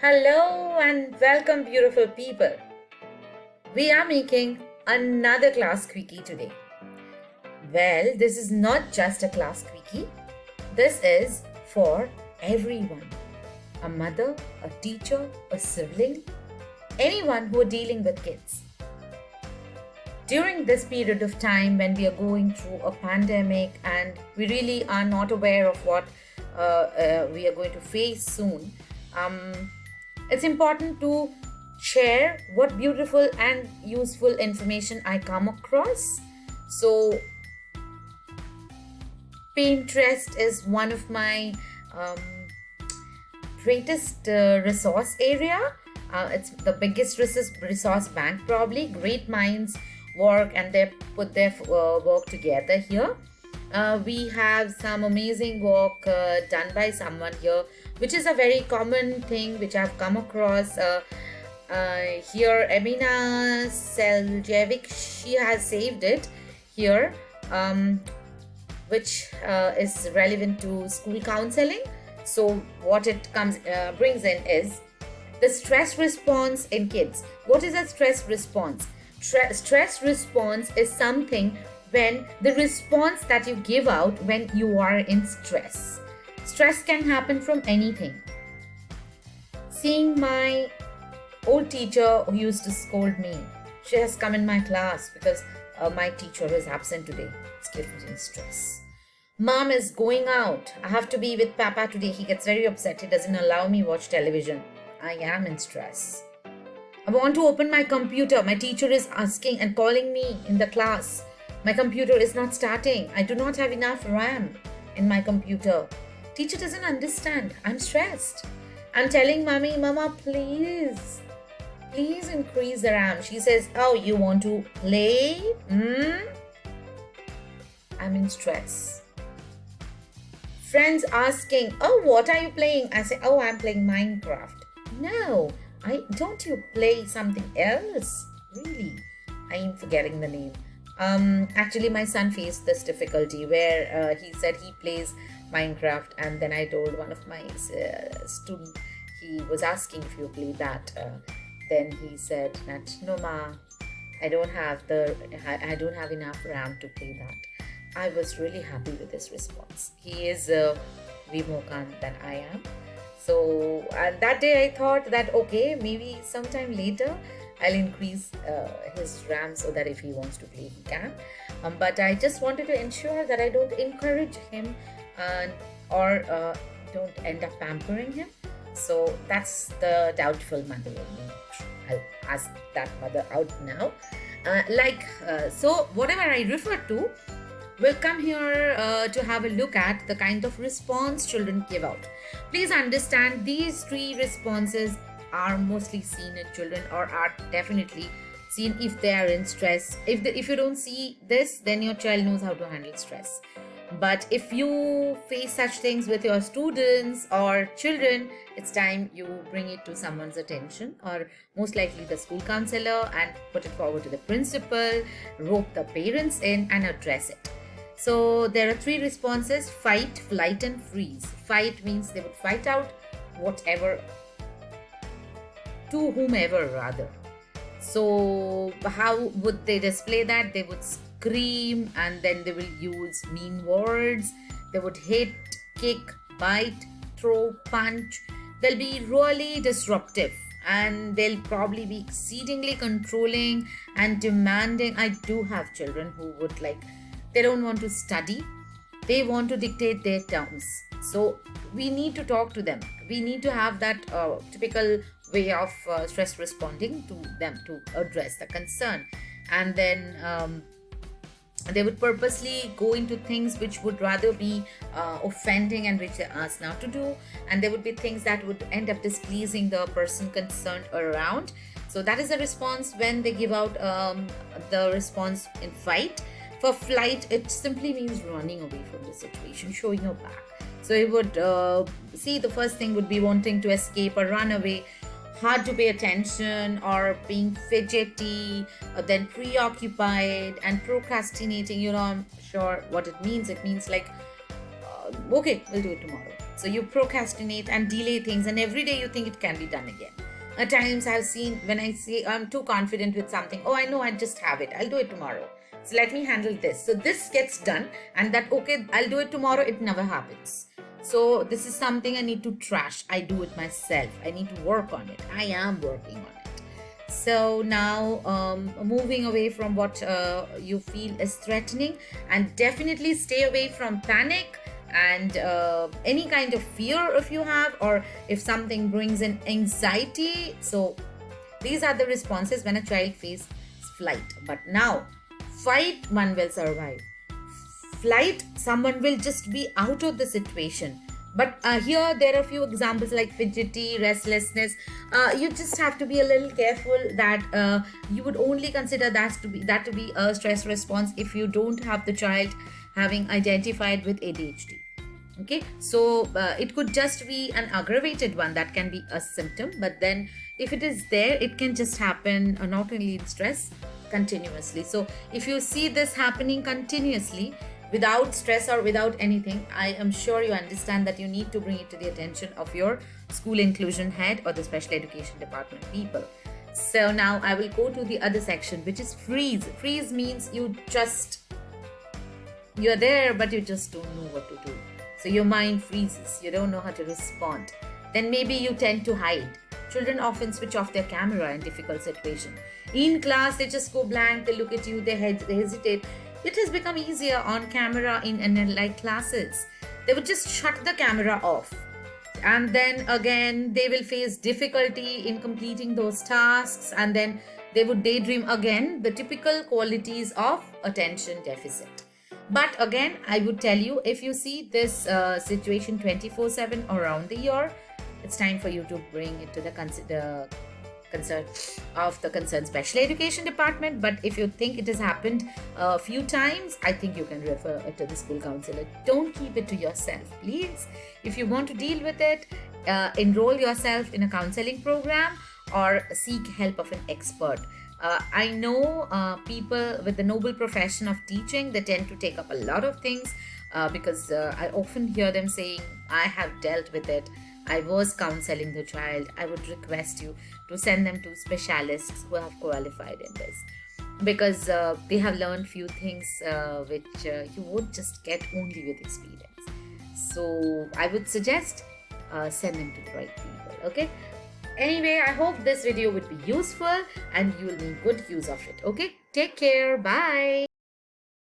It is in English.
Hello and welcome, beautiful people. We are making another class quickie today. Well, this is not just a class quickie, this is for everyone, a mother, a teacher, a sibling, anyone who are dealing with kids. During this period of time when we are going through a pandemic and we really are not aware of what we are going to face soon, it's important to share what beautiful and useful information I come across. So, Pinterest is one of my greatest resource area. It's the biggest resource bank, probably. Great minds work and they put their work together here. We have some amazing work done by someone here, which is a very common thing which I've come across. Here, Emina Seljevic, she has saved it here, which is relevant to school counseling. So, what it brings in is the stress response in kids. What is a stress response? Stress response is something when the response that you give out when you are in stress. Stress can happen from anything. Seeing my old teacher who used to scold me, she has come in my class because my teacher is absent today. It's giving me stress. Mom is going out. I have to be with Papa today. He gets very upset. He doesn't allow me watch television. I am in stress. I want to open my computer. My teacher is asking and calling me in the class. My computer is not starting. I do not have enough RAM in my computer. Teacher doesn't understand. I'm stressed. I'm telling mommy, Mama, please increase the RAM. She says, oh, you want to play? I'm in stress. Friends asking, oh, what are you playing? I say, oh, I'm playing Minecraft. No, don't you play something else? Really? I am forgetting the name. Actually, my son faced this difficulty where he said he plays Minecraft, and then I told one of my students, he was asking if you play that. Then he said that no, ma, I don't have enough RAM to play that. I was really happy with his response. He is Vimokan than I am. So, and that day I thought that okay, maybe sometime later I'll increase his RAM so that if he wants to play, he can. But I just wanted to ensure that I don't encourage him or don't end up pampering him. So that's the doubtful mother in me. I'll ask that mother out now. So whatever I refer to, we'll come here to have a look at the kind of response children give out. Please understand these three responses are mostly seen in children or are definitely seen if they are in stress. If you don't see this, then your child knows how to handle stress. But if you face such things with your students or children, it's time you bring it to someone's attention, or most likely the school counselor, and put it forward to the principal, rope the parents in and address it. So there are three responses: fight, flight and freeze. Fight means they would fight out whatever to whomever rather. So how would they display that? They would scream and then they will use mean words. They would hit, kick, bite, throw, punch. They'll be really disruptive and they'll probably be exceedingly controlling and demanding. I do have children who would they don't want to study. They want to dictate their terms. So we need to talk to them. We need to have that typical way of stress responding to them to address the concern. And then they would purposely go into things which would rather be offending and which they ask not to do. And there would be things that would end up displeasing the person concerned around. So that is a response when they give out the response in fight. For flight, it simply means running away from the situation, showing your back. So you would see the first thing would be wanting to escape or run away, hard to pay attention, or being fidgety, or then preoccupied and procrastinating. I'm sure what it means. It means okay, we'll do it tomorrow. So you procrastinate and delay things, and every day you think it can be done again. At times I've seen, when I say I'm too confident with something, oh, I know, I just have it, I'll do it tomorrow. So let me handle this. So this gets done, and that, okay, I'll do it tomorrow, it never happens. So this is something I need to trash. I do it myself. I need to work on it. I am working on it. So now, moving away from what you feel is threatening, and definitely stay away from panic and any kind of fear if you have, or if something brings in anxiety. So these are the responses when a child faces flight. But now, fight, one will survive. Flight, someone will just be out of the situation. But here there are a few examples like fidgety, restlessness. You just have to be a little careful that you would only consider that to be a stress response if you don't have the child having identified with ADHD. Okay, so it could just be an aggravated one, that can be a symptom. But then if it is there, it can just happen not only in stress, continuously. So if you see this happening continuously without stress or without anything, I am sure you understand that you need to bring it to the attention of your school inclusion head or the special education department people. So now I will go to the other section, which is freeze. Freeze means you're there, but you just don't know what to do. So your mind freezes, you don't know how to respond. Then maybe you tend to hide. Children often switch off their camera in difficult situations. In class, they just go blank, they look at you, they hesitate. It has become easier on camera in like classes. They would just shut the camera off. And then again, they will face difficulty in completing those tasks, and then they would daydream again, the typical qualities of attention deficit. But again, I would tell you, if you see this situation 24/7 around the year, it's time for you to bring it to the concern of the concerned special education department. But if you think it has happened a few times, I think you can refer it to the school counselor. Don't keep it to yourself, please. If you want to deal with it, enroll yourself in a counseling program or seek help of an expert. I know people with the noble profession of teaching, they tend to take up a lot of things because I often hear them saying, I have dealt with it, I was counseling the child. I would request you to send them to specialists who have qualified in this, because they have learned few things which you would just get only with experience. So I would suggest send them to the right people. Okay. Anyway, I hope this video would be useful and you will make good use of it. Okay, take care. Bye.